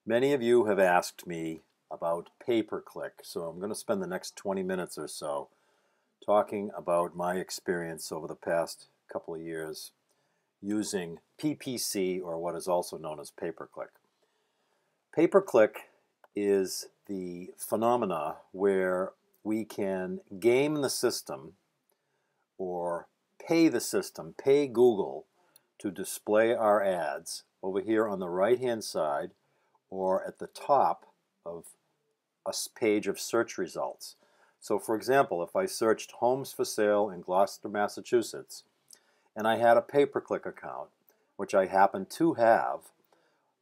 Many of you have asked me about pay-per-click, so I'm going to spend the next 20 minutes or so talking about my experience over the past couple of years using PPC, or what is also known as pay-per-click. Pay-per-click is the phenomena where we can game the system or pay the system, pay Google to display our ads over here on the right-hand side or at the top of a page of search results. So for example, if I searched homes for sale in Gloucester, Massachusetts, and I had a pay-per-click account, which I happen to have,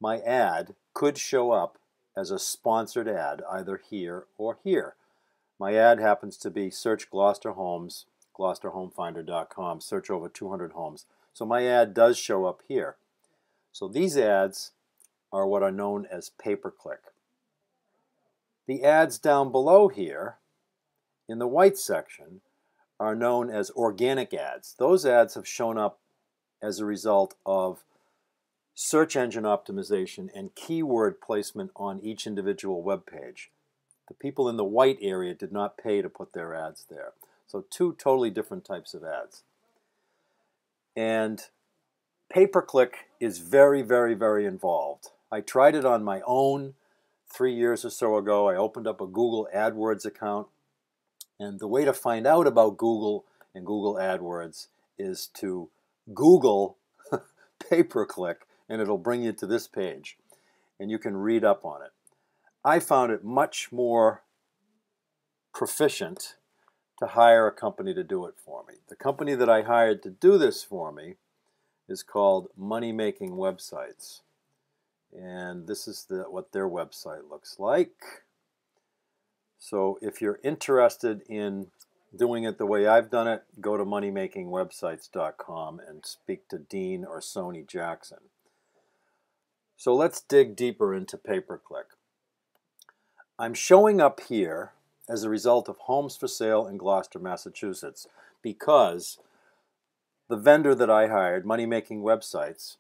my ad could show up as a sponsored ad either here or here. My ad happens to be search Gloucester homes, gloucesterhomefinder.com, search over 200 homes. So my ad does show up here. So these ads are what are known as pay-per-click. The ads down below here in the white section are known as organic ads. Those ads have shown up as a result of search engine optimization and keyword placement on each individual web page. The people in the white area did not pay to put their ads there. So two totally different types of ads. And pay-per-click is very, very, very involved. I tried it on my own 3 years or so ago. I opened up a Google AdWords account. And the way to find out about Google and Google AdWords is to Google pay-per-click, and it'll bring you to this page. And you can read up on it. I found it much more proficient to hire a company to do it for me. The company that I hired to do this for me is called Money Making Websites. And this is what their website looks like. So if you're interested in doing it the way I've done it, go to moneymakingwebsites.com and speak to Dean or Sony Jackson. So let's dig deeper into pay-per-click. I'm showing up here as a result of homes for sale in Gloucester, Massachusetts, because the vendor that I hired, Money Making Websites,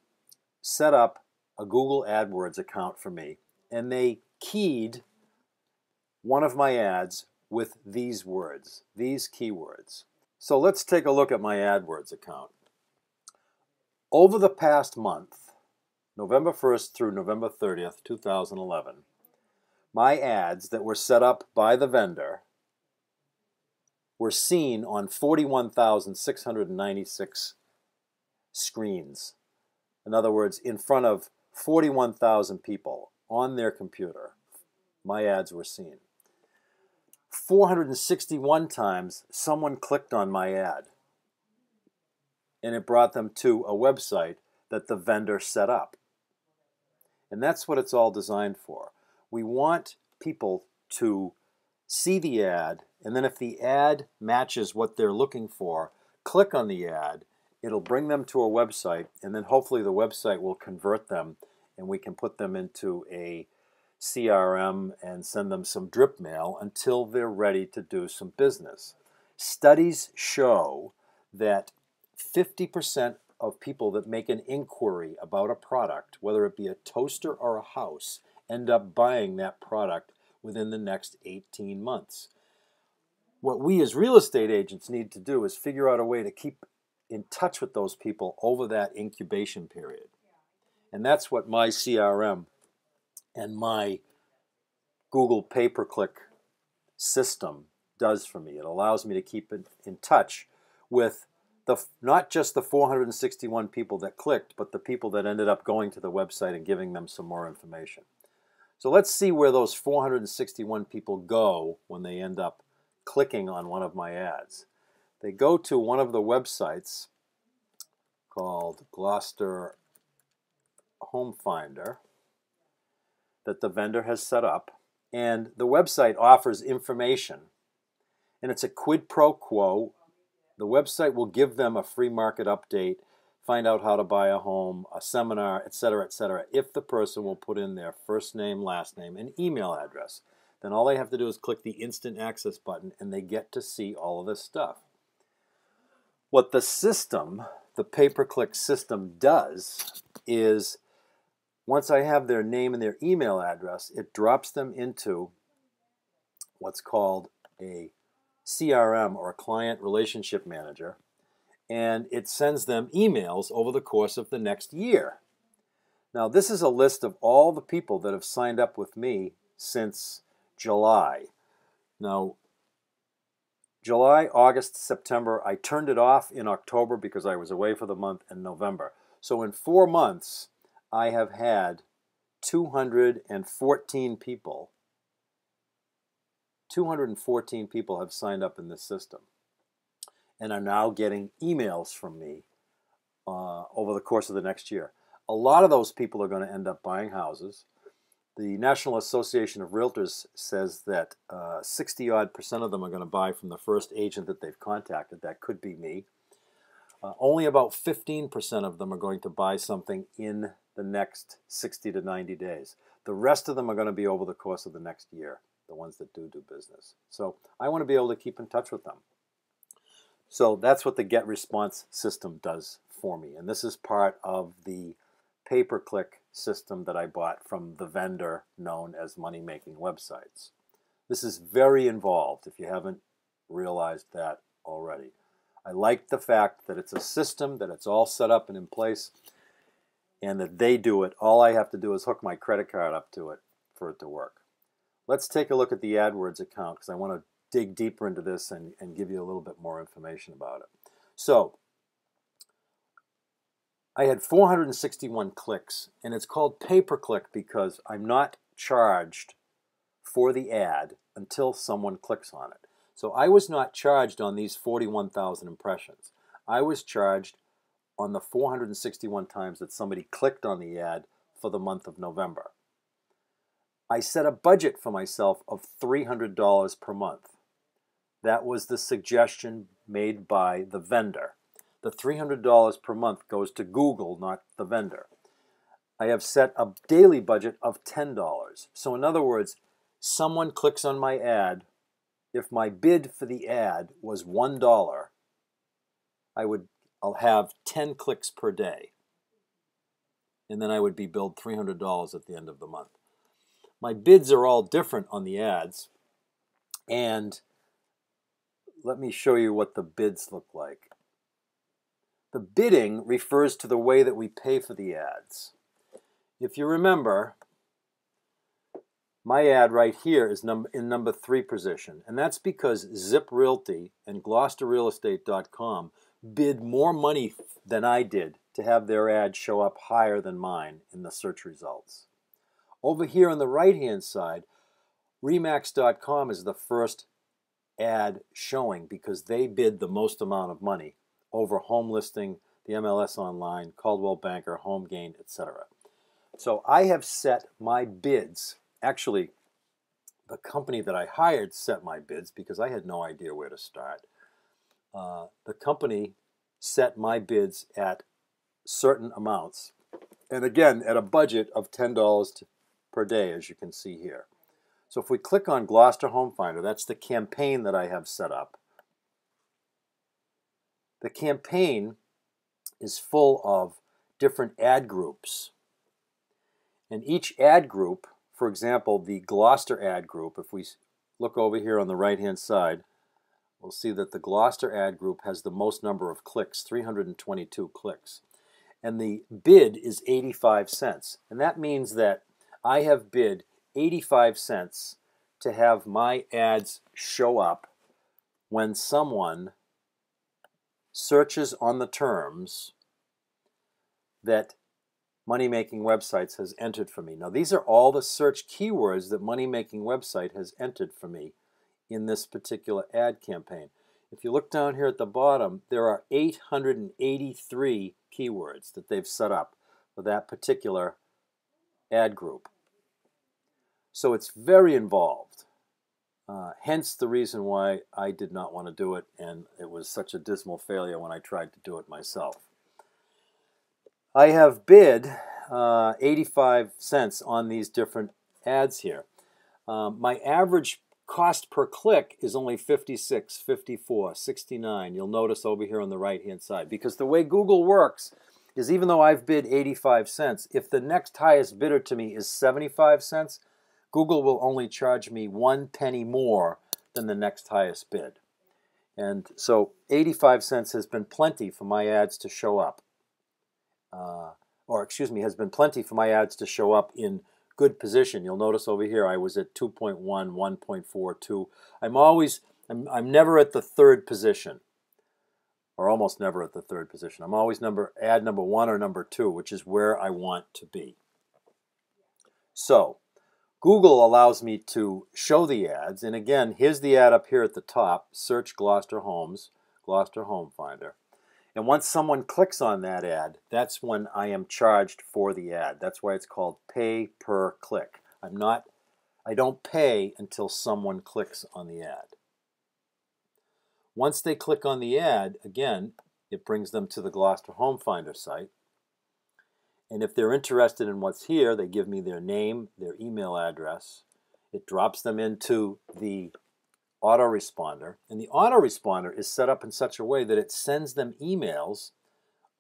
set up a Google AdWords account for me, and they keyed one of my ads with these words, these keywords. So let's take a look at my AdWords account. Over the past month, November 1st through November 30th, 2011, my ads that were set up by the vendor were seen on 41,696 screens. In other words, in front of 41,000 people on their computer, my ads were seen. 461 times someone clicked on my ad, and it brought them to a website that the vendor set up. And that's what it's all designed for. We want people to see the ad, and then if the ad matches what they're looking for, click on the ad. It'll bring them to a website, and then hopefully the website will convert them, and we can put them into a CRM and send them some drip mail until they're ready to do some business. Studies show that 50% of people that make an inquiry about a product, whether it be a toaster or a house, end up buying that product within the next 18 months. What we as real estate agents need to do is figure out a way to keep in touch with those people over that incubation period. And that's what my CRM and my Google pay-per-click system does for me. It allows me to keep in touch with not just the 461 people that clicked, but the people that ended up going to the website and giving them some more information. So let's see where those 461 people go when they end up clicking on one of my ads. They go to one of the websites called Gloucester Home Finder that the vendor has set up, and the website offers information, and it's a quid pro quo. The website will give them a free market update, find out how to buy a home, a seminar, etc., if the person will put in their first name, last name, and email address. Then all they have to do is click the instant access button, and they get to see all of this stuff. What the system, the pay-per-click system, does is once I have their name and their email address, it drops them into what's called a CRM, or a client relationship manager, and it sends them emails over the course of the next year. Now, this is a list of all the people that have signed up with me since July. Now, July, August, September, I turned it off in October because I was away for the month, and November. So in 4 months, I have had 214 people. 214 people have signed up in this system and are now getting emails from me over the course of the next year. A lot of those people are going to end up buying houses. The National Association of Realtors says that 60-odd% of them are going to buy from the first agent that they've contacted. That could be me. Only about 15% of them are going to buy something in the next 60 to 90 days. The rest of them are going to be over the course of the next year, the ones that do business. So I want to be able to keep in touch with them. So that's what the Get Response system does for me. And this is part of the pay-per-click system that I bought from the vendor known as Money Making Websites. This is very involved, if you haven't realized that already. I like the fact that it's a system, that it's all set up and in place, and that they do it. All I have to do is hook my credit card up to it for it to work. Let's take a look at the AdWords account, because I want to dig deeper into this and give you a little bit more information about it. So, I had 461 clicks, and it's called pay-per-click because I'm not charged for the ad until someone clicks on it. So I was not charged on these 41,000 impressions. I was charged on the 461 times that somebody clicked on the ad for the month of November. I set a budget for myself of $300 per month. That was the suggestion made by the vendor. The $300 per month goes to Google, not the vendor. I have set a daily budget of $10. So in other words, someone clicks on my ad. If my bid for the ad was $1, I'll have 10 clicks per day. And then I would be billed $300 at the end of the month. My bids are all different on the ads. And let me show you what the bids look like. The bidding refers to the way that we pay for the ads. If you remember, my ad right here is in number 3 position, and that's because Zip Realty and GloucesterRealEstate.com bid more money than I did to have their ad show up higher than mine in the search results. Over here on the right-hand side, Remax.com is the first ad showing because they bid the most amount of money over Home Listing, the MLS Online, Coldwell Banker, HomeGain, etc. So I have set my bids. Actually, the company that I hired set my bids because I had no idea where to start. The company set my bids at certain amounts. And again, at a budget of $10 per day, as you can see here. So if we click on Gloucester Home Finder, that's the campaign that I have set up. The campaign is full of different ad groups. And each ad group, for example, the Gloucester ad group, if we look over here on the right-hand side, we'll see that the Gloucester ad group has the most number of clicks, 322 clicks. And the bid is 85 cents. And that means that I have bid 85 cents to have my ads show up when someone searches on the terms that Money Making Websites has entered for me. Now, these are all the search keywords that Money Making Website has entered for me in this particular ad campaign. If you look down here at the bottom, there are 883 keywords that they've set up for that particular ad group. So it's very involved. Hence the reason why I did not want to do it, and it was such a dismal failure when I tried to do it myself. I have bid 85 cents on these different ads here. My average cost per click is only 56, 54, 69. You'll notice over here on the right-hand side. Because the way Google works is even though I've bid 85 cents, if the next highest bidder to me is 75 cents, Google will only charge me 1 penny more than the next highest bid. And so 85 cents has been plenty for my ads to show up. Has been plenty for my ads to show up in good position. You'll notice over here I was at 2.1, 1.42. I'm never at the third position, or almost never at the third position. I'm always ad number 1 or number 2, which is where I want to be. So Google allows me to show the ads, and again, here's the ad up here at the top, search Gloucester Homes, Gloucester Home Finder. And once someone clicks on that ad, that's when I am charged for the ad. That's why it's called pay per click. I don't pay until someone clicks on the ad. Once they click on the ad, again, it brings them to the Gloucester Home Finder site. And if they're interested in what's here, they give me their name, their email address. It drops them into the autoresponder. And the autoresponder is set up in such a way that it sends them emails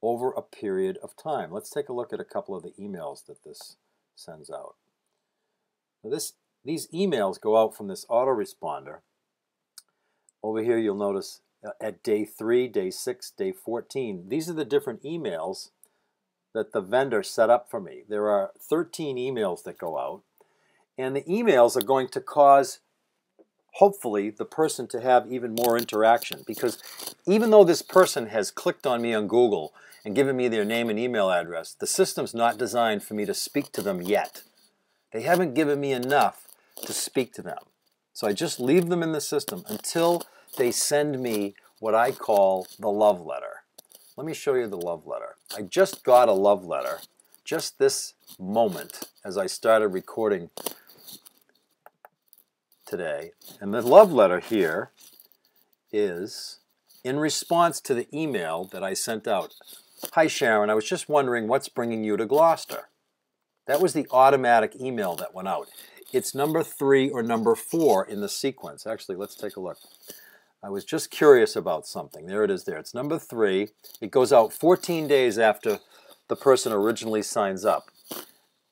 over a period of time. Let's take a look at a couple of the emails that this sends out. Now these emails go out from this autoresponder. Over here you'll notice at day 3, day 6, day 14, these are the different emails that the vendor set up for me. There are 13 emails that go out, and the emails are going to cause, hopefully, the person to have even more interaction, because even though this person has clicked on me on Google and given me their name and email address, the system's not designed for me to speak to them yet. They haven't given me enough to speak to them. So I just leave them in the system until they send me what I call the love letter. Let me show you the love letter. I just got a love letter just this moment as I started recording today. And the love letter here is in response to the email that I sent out. Hi Sharon, I was just wondering what's bringing you to Gloucester. That was the automatic email that went out. It's number 3 or number 4 in the sequence. Actually, let's take a look. I was just curious about something. There it is there. It's number 3. It goes out 14 days after the person originally signs up.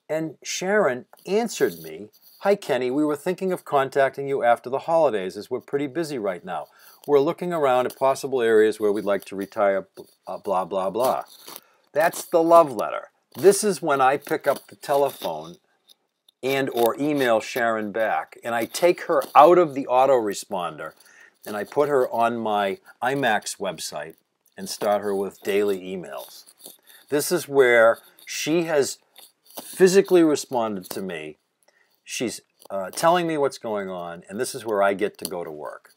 And Sharon answered me, hi Kenny, we were thinking of contacting you after the holidays as we're pretty busy right now. We're looking around at possible areas where we'd like to retire, blah, blah, blah. That's the love letter. This is when I pick up the telephone and or email Sharon back, and I take her out of the autoresponder and I put her on my IMAX website and start her with daily emails. This is where she has physically responded to me. She's telling me what's going on, and this is where I get to go to work.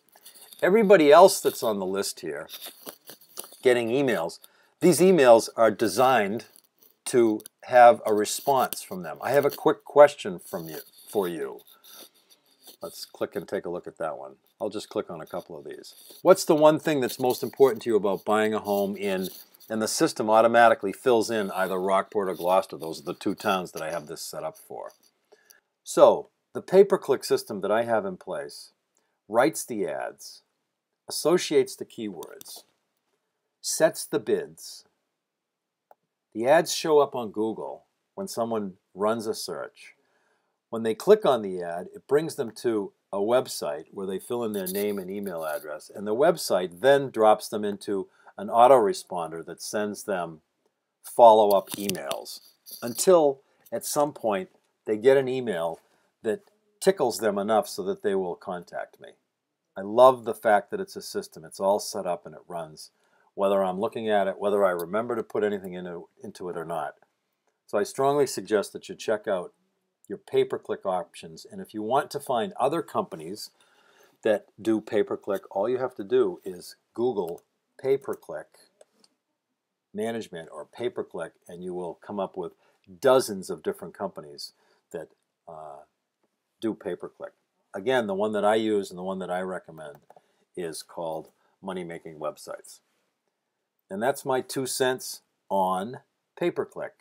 Everybody else that's on the list here getting emails, these emails are designed to have a response from them. I have a quick question for you. Let's click and take a look at that one. I'll just click on a couple of these. What's the one thing that's most important to you about buying a home in, and the system automatically fills in either Rockport or Gloucester. Those are the 2 towns that I have this set up for. So the pay-per-click system that I have in place writes the ads, associates the keywords, sets the bids. The ads show up on Google when someone runs a search. When they click on the ad, it brings them to a website where they fill in their name and email address, and the website then drops them into an autoresponder that sends them follow-up emails until at some point they get an email that tickles them enough so that they will contact me. I love the fact that it's a system. It's all set up and it runs, whether I'm looking at it, whether I remember to put anything into it or not. So I strongly suggest that you check out your pay-per-click options. And if you want to find other companies that do pay-per-click, all you have to do is Google pay-per-click management or pay-per-click, and you will come up with dozens of different companies that do pay-per-click. Again, the one that I use and the one that I recommend is called Money Making Websites. And that's my 2 cents on pay-per-click.